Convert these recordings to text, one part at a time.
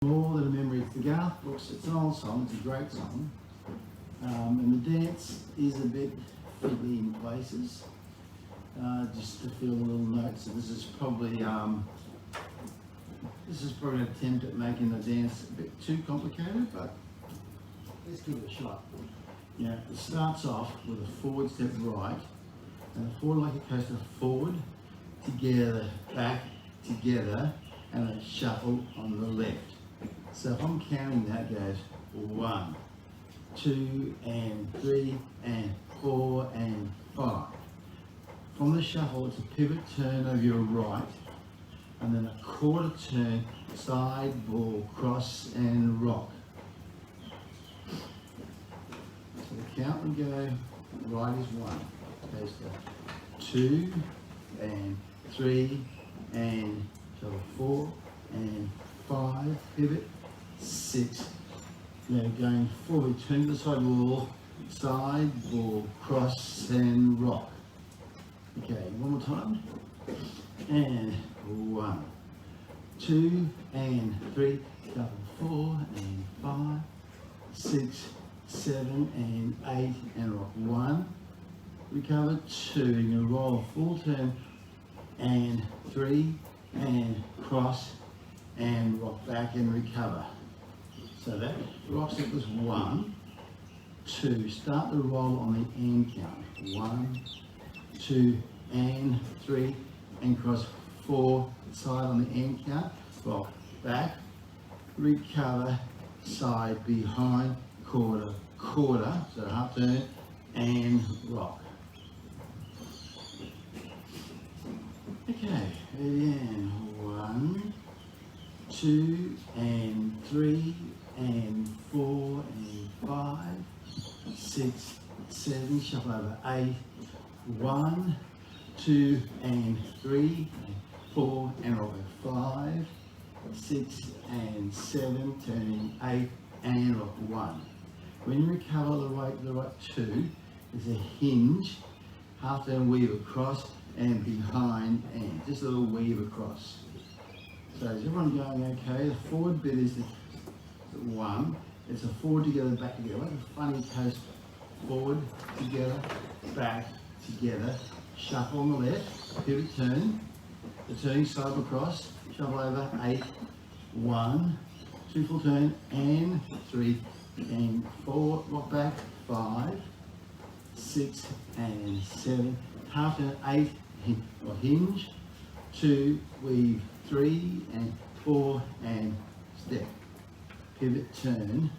More than a memory, it's the Garth books. It's an old song, it's a great song. And the dance is a bit fiddly in places, just to feel a little note. So this is probably an attempt at making the dance a bit too complicated, but let's give it a shot. Yeah, it starts off with a forward step right, and a forward like a coaster, forward, together, back, together, and a shuffle on the left. So if I'm counting that, goes 1, 2, and 3, and 4, and 5. From the shuffle, it's a pivot turn over your right, and then a quarter turn, side, ball, cross, and rock. So the count we go, right is 1, goes to 2, and 3, and shuffle 4, and 5, pivot, 6. Now going forward, turn to the side ball, cross, and rock. Okay, one more time. And 1, 2, and 3, shuffle 4, and 5, 6, 7, and 8, and rock 1. Recover 2, and you roll a full turn, and 3, and cross, and rock back and recover. So that rock step was 1, 2. Start the roll on the end count. 1, 2, and 3, and cross 4, side on the end count. Rock back, recover, side, behind, quarter, so half turn, and rock. Okay, again, 1, 2, and 3, and 4, and 5, 6, 7, shuffle over 8, 1, 2, and 3, and 4, and over 5, 6, and 7, turning 8, and rock 1. When you recover the right 2, there's a hinge, half turn weave across, and behind, and just a little weave across. So is everyone going okay? The forward bit is the 1. It's a forward together, back together. Like a funny coast, forward, together, back, together. Shuffle on the left, pivot turn. The turning side across, shuffle over, 8, 1, 2 full turn, and 3, and 4, rock back, 5, 6, and 7, half turn, 8, or hinge, 2, weave, 3, and 4, and step. Pivot turn,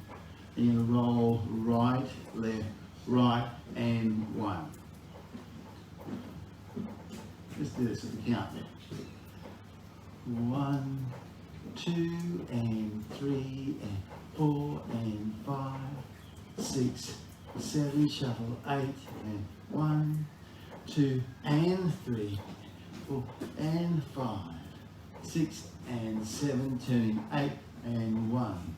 and you're going to roll right, left, right, and 1. Let's do this at the count. 1, 2, and 3, and 4, and 5, 6, 7, shuffle 8, and 1, 2, and 3, 4, and 5, 6, and 7, turning 8, and 1,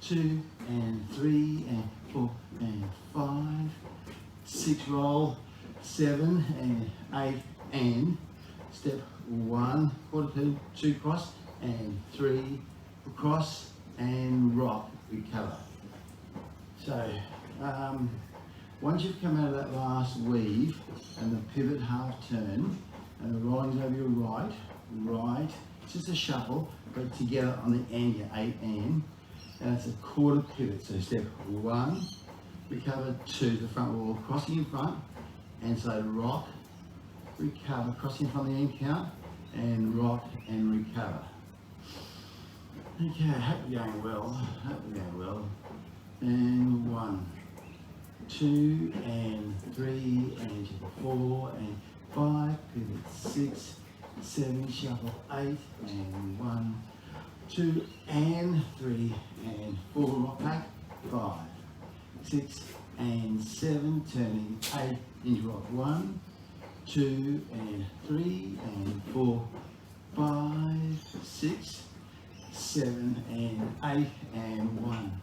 2, and 3, and 4, and 5, 6, roll, 7, and 8, and step 1, quarter turn, 2 cross, and 3 cross, and rock, recover. So once you've come out of that last weave and the pivot half turn and the rolling's over your right, it's just a shuffle, but together on the end, your 8 and it's a quarter pivot. So step 1, recover 2, the front wall, crossing in front, and so rock, recover, crossing in front of the end count, and rock and recover. Okay, I hope we're going well. And 1, 2, and 3, and 4, and 5, pivot 6, 7, shuffle 8, and 1, 2, and 3, and 4, rock back, 5, 6, and 7, turning 8, into rock 1, 2, and 3, and 4, 5, 6, 7, and 8, and 1,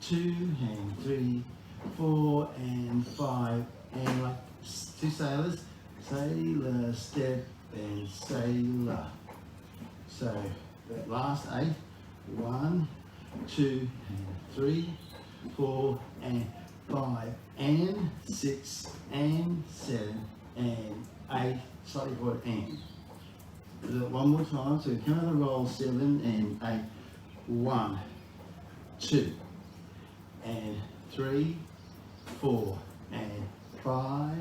2, and 3, 4, and 5, and like 2 sailors, sailor, step, and sailor. So that last 8, 1, 2 and 3, 4 and 5 and 6 and 7 and 8, slightly forward and. Do it one more time, so come out of the roll, 7 and 8, 1, 2 and 3, 4 and 5,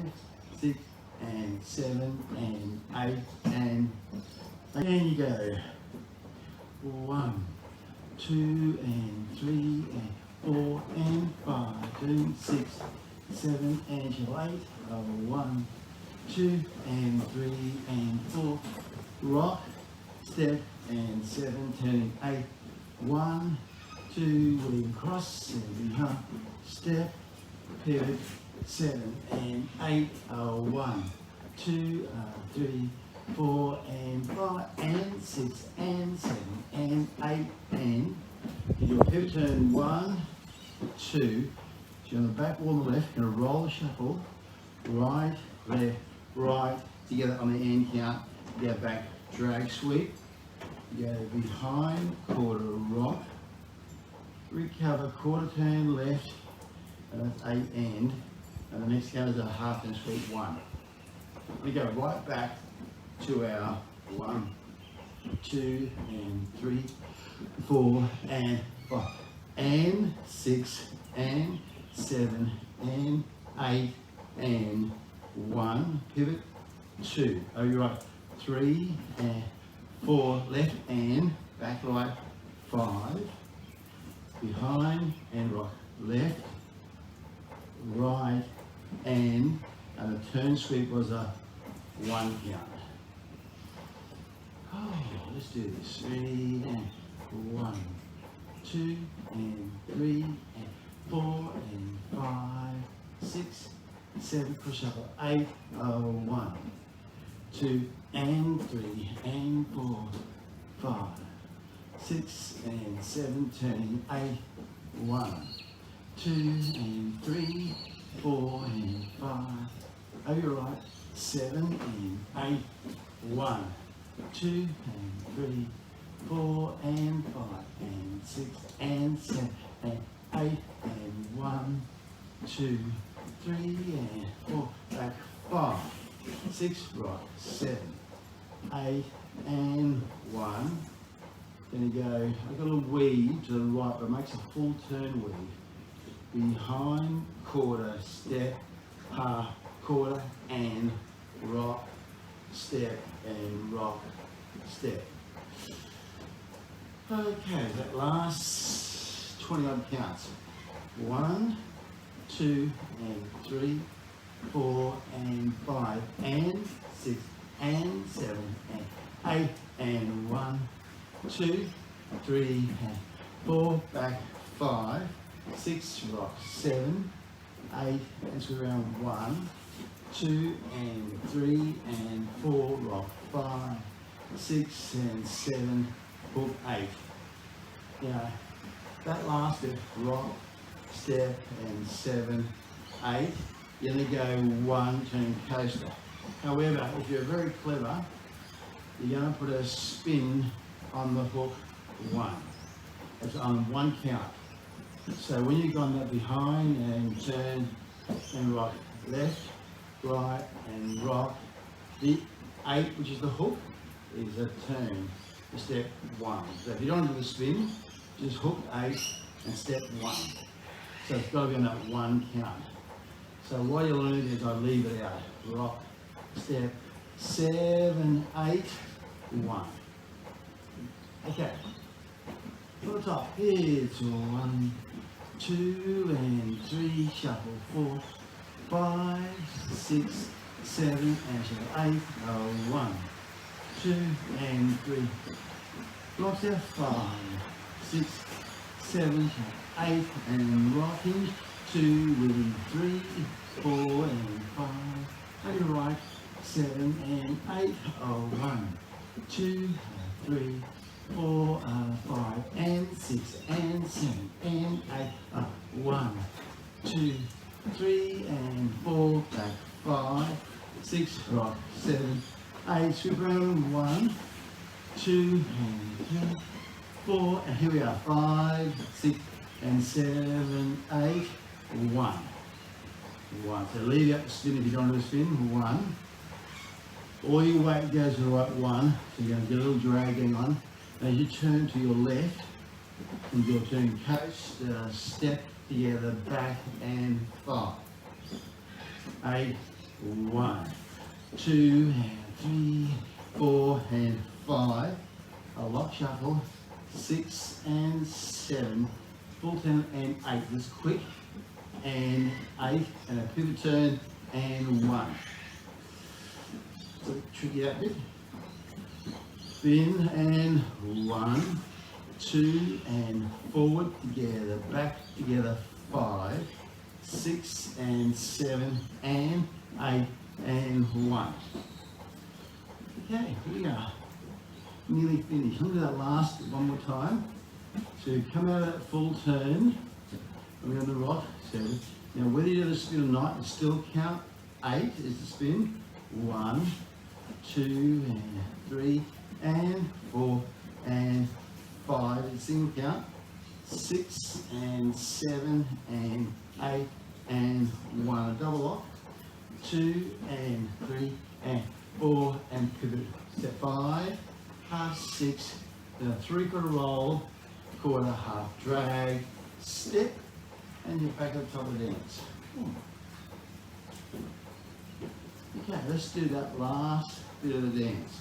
6 and 7 and 8 and you go. 1, 2 and 3 and 4 and 5 and 6, 7 and 8. 1, 2 and 3 and 4. Rock, step and 7, turning 8. 1, 2, weave across, and behind, step, pivot, 7 and 8. 1, 2, 3, 4 and 5 and 6 and 7 and 8 and your pivot turn 1, 2. So on the back wall on the left, going to roll the shuffle, right, left, right, together on the end count. Go back, drag sweep, go behind, quarter rock, recover, quarter turn left, and that's 8 and the next count is a half turn sweep 1. We go right back to our 1, 2 and 3, 4 and 5 and 6 and 7 and 8 and 1, pivot, 2, oh you're right, 3 and 4, left and back right, 5, behind and right, left, right and the turn sweep was a 1 count. Oh, let's do this. 3 and 1, 2 and 3 and 4 and 5, 6, 7, push shuffle, 8, 1, 2 and 3 and 4, 5, 6 and 7, turning 8, 1, 2 and 3, 4 and 5, oh you're right, 7 and 8, 1, 2 and 3, 4 and 5 and 6 and 7 and 8 and 1, 2, 3 and 4, back 5, 6, right, 7, 8 and 1. Then you go, I've got a weave to the right, but it makes a full turn weave. Behind, quarter, step, half, quarter, and rock, step, and rock, step. Okay, that lasts 20 odd counts. 1, 2 and 3, 4 and 5 and 6 and 7 and 8 and 1, 2, 3 and 4, back 5, 6, rock, 7, 8 and screw around 1, 2 and 3 and 4, rock, 5, 6 and 7, hook 8. Now that last bit, rock, step and 7, 8, you're going to go 1 turn coaster. However, if you're very clever, you're going to put a spin on the hook 1. It's on 1 count. So when you've gone that behind and turn and rock left, right and rock, the 8, which is the hook, is a turn to step 1. So if you don't do the spin, just hook 8 and step 1. So it's got to be on that 1 count. So while you're learning this, I leave it out. Rock, step, 7, 8, 1. Okay. For the top, it's 1, 2 and 3, shuffle 4, 5, 6, 7 and shuffle 8, 1, 2 and 3, rock step 5, 6, 7, shuffle 8 and rocking, 2 with 3, 4 and 5, and your right, 7 and 8, 1, 2, 3, 4, 5 and 6 and 7 and 8, 1, 2, 3 and 4, back 5, 6, rock, 7, 8, sweep around 1, 2 and 3, 4, and here we are, 5, 6, and 7, 8, 1. 1. So leave out the spin if you don't want to spin. 1. All your weight goes to the right 1. So you're going to get a little drag going on. As you turn to your left, and you'll turn coast, step together, back, and 5. 8, 1, 2, and 3, 4, and 5. A lock shuffle. 6 and 7. Full turn and 8. This quick. And 8, and a pivot turn, and 1. So tricky that bit. Spin, and 1, 2, and forward together, back together, 5, 6, and 7, and 8, and 1. Okay, here we are. Nearly finished. Look at that last one more time. So come out of that full turn. We're on the rock. So now whether you do the spin or not, you still count 8 is the spin. 1, 2, and 3, and 4, and 5 is single count. 6, and 7, and 8, and 1. A double lock. 2, and 3, and 4, and pivot. Step 5, half 6, then a 3/4 roll, quarter, half drag, step, and you're back at the top of the dance. Okay, let's do that last bit of the dance.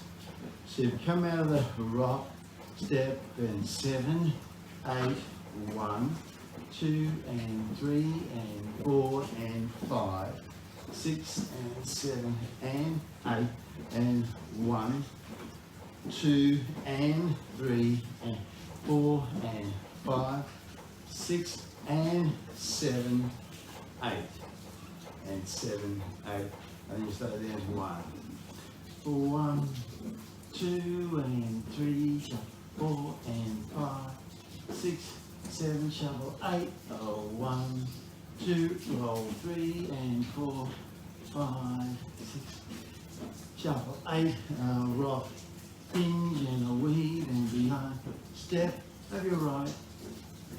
So you come out of the rock, step, and 7, 8, 1, 2, and 3, and 4, and 5, 6, and 7, and 8, and 1, 2, and 3, and 4, and 5, 6, and 7, 8, and 7, 8, and then you start down to 1. 1, 2, and 3, shuffle 4, and 5, 6, 7, shuffle 8, 1, 2, roll 3, and 4, 5, 6, shuffle 8, rock, hinge, and a weave, and behind, step, of your right,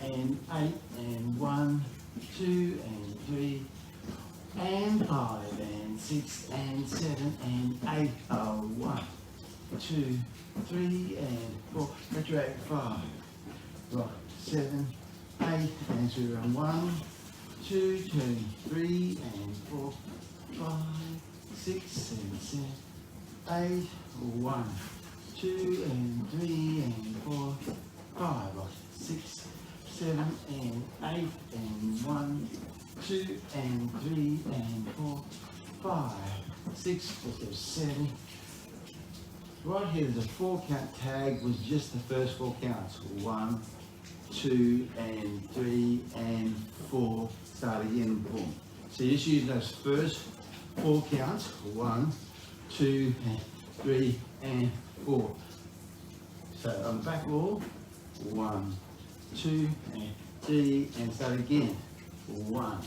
and 8, and 1, 2, and 3, and 5, and 6, and 7, and 8, 1, 2, 3, and 4, drag 5, rock, 7, 8, and 2, and 1, 2, 3, and 4, 5, 6, and 7, 8, 1, 2, and 3, and 4, 5, rock, 6, 7, and 8, and 1, 2, and 3, and 4, 5, 6, 7. Right here, there's a 4 count tag with just the first 4 counts. 1, 2, and 3, and 4. Start again, boom. So you're just using those first 4 counts. 1, 2, and 3, and 4. So on the back wall, 1, 2, and 3, and start again. 1,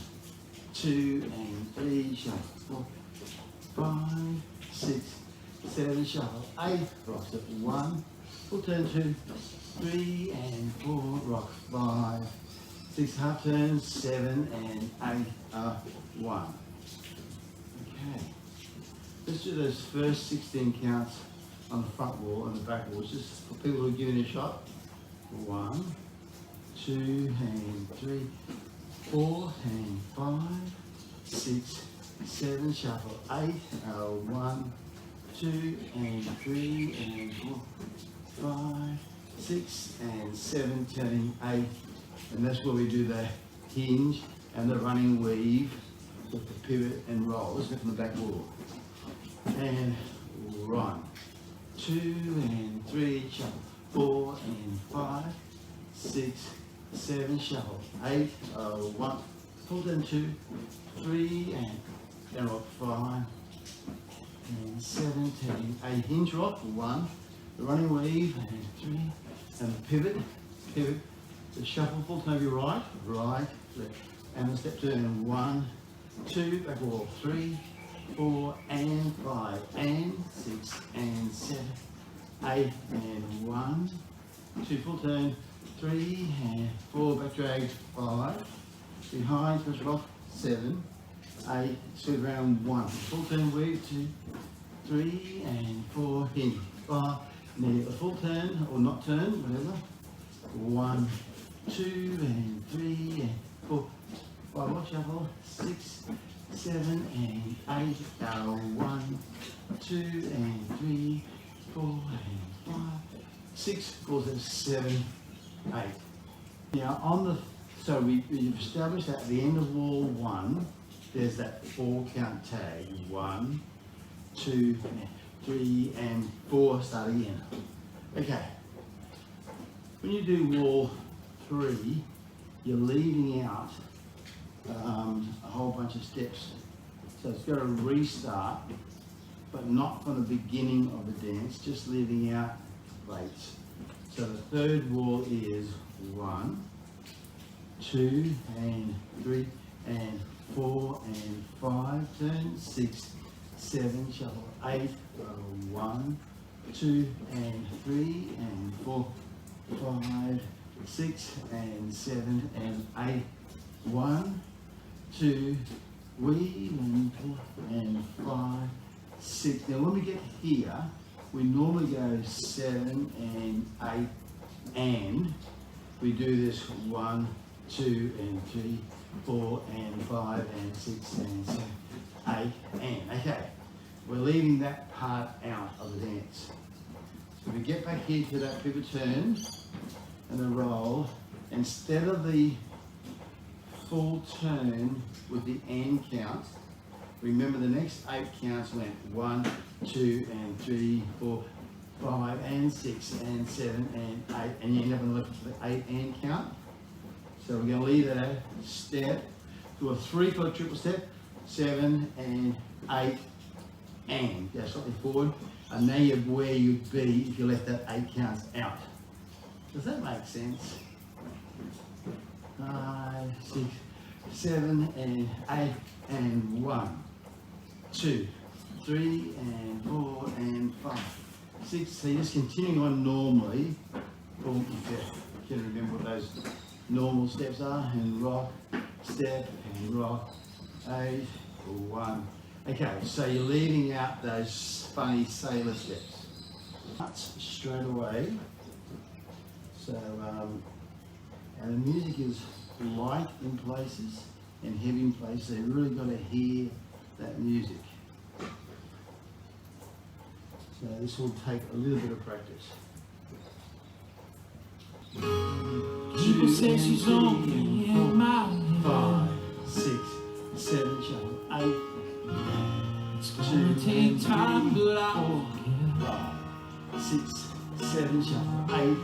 2, and 3, shuffle 4, 5, 6, 7, shuffle 8, rocks at 1, full turn 2, 3, and 4, rock 5, 6 half turns, 7, and 8, 1. Okay, let's do those first 16 counts on the front wall and the back wall, just for people who are giving it a shot. 1, 2, and 3, 4, and 5, 6, 7, shuffle 8, 1, 2, and 3, and 4, 5, 6, and 7, turning 8, and that's where we do the hinge and the running weave with the pivot and roll. Let's go from the back wall. And 1, 2, and 3, shuffle 4, and 5, 6, 7, shuffle 8, 1, pull down 2, 3, and then rock 5, and 7, turning 8, hinge rock 1, the running weave, and 3, and the pivot, the shuffle full turn over your right, left, and the step turn 1, 2, back wall 3, 4, and 5, and 6, and 7, 8, and 1, 2 full turn, 3 and 4 back drag, 5, behind, push it off, 7, 8, sweep around 1, full turn weave, 2, 3 and 4, hinge, 5, nearly a full turn or not turn, whatever, 1, 2 and 3 and 4, 5, more shuffle, 6, 7 and 8, go 1, 2 and 3, 4 and 5, 6, goes at 7, 8. Now on the, so we've established that at the end of wall 1, there's that 4 count tag, 1, 2, 3 and 4, start again. Okay, when you do wall 3, you're leaving out a whole bunch of steps. So it's got to restart, but not from the beginning of the dance, just leaving out plates. So the third wall is 1, 2 and 3 and 4 and 5, turn 6, 7, shuffle 8, go 1, 2 and 3 and 4, 5, 6 and 7 and 8, 1, 2, weave and 4 and 5, 6. Now when we get here, we normally go 7 and 8 and we do this 1, 2 and 3, 4 and 5 and 6 and 7, 8 and. Okay, we're leaving that part out of the dance. So we get back here to that pivot turn and the roll. Instead of the full turn with the and count, remember the next 8 counts went 1, 2 and 3, 4, 5 and 6 and 7 and 8, and you end up looking for the 8 and count. So we're going to leave that step, do a 3/4 triple step, 7 and 8 and. Go slightly forward, and now you're where you'd be if you left that 8 counts out. Does that make sense? 5, 6, 7 and 8 and 1, 2, 3 and 4 and 5, 6. So you're just continuing on normally. Or you can remember what those normal steps are, and rock, step and rock, 8, 1. Okay, so you're leaving out those funny sailor steps. Cuts straight away. So, and the music is light in places and heavy in places. So you've really got to hear that music. So this will take a little bit of practice. People say she's only in my head. 5, 6, 7, shuffle 8. It's gonna take time, but I 4, 5, 6, 7, shuffle 8.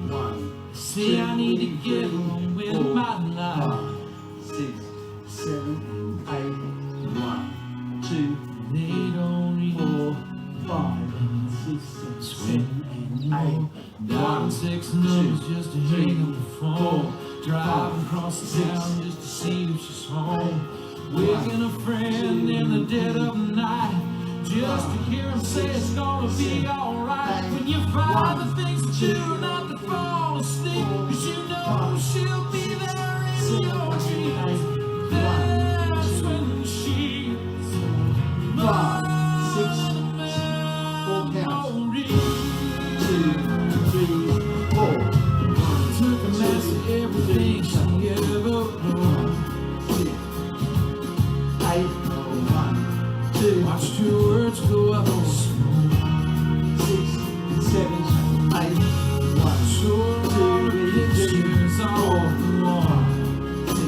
1. say I need to get on with 4, my life. 5, 6, 7, 8. 1, 2, They don't even 4, 5, 6, 7, and 8. Dialing 6 numbers just to hang up the phone. Driving across the town just to see if she's home. Waking a friend in the dead of night just to hear him say it's gonna be alright. When you find the things that you do not to fall asleep, 'cause you know she'll be there in your dreams. That's when she's 5, 6, 4 counts. 2, 3, 4. took a mess of everything she ever wrote. 6, 8, 1, 2, Watched her words go up in smoke. 6, 7, 8, 1, So 2, 3, pictures 4, on the wall. 6,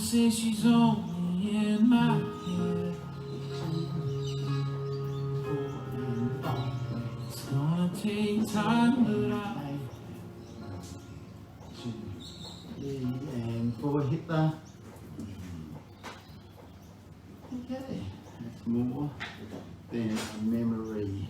say she's only in my head. 4 and 5. It's gonna take time, but I 2, 3 and 4. Hit the. Okay, that's more than a memory.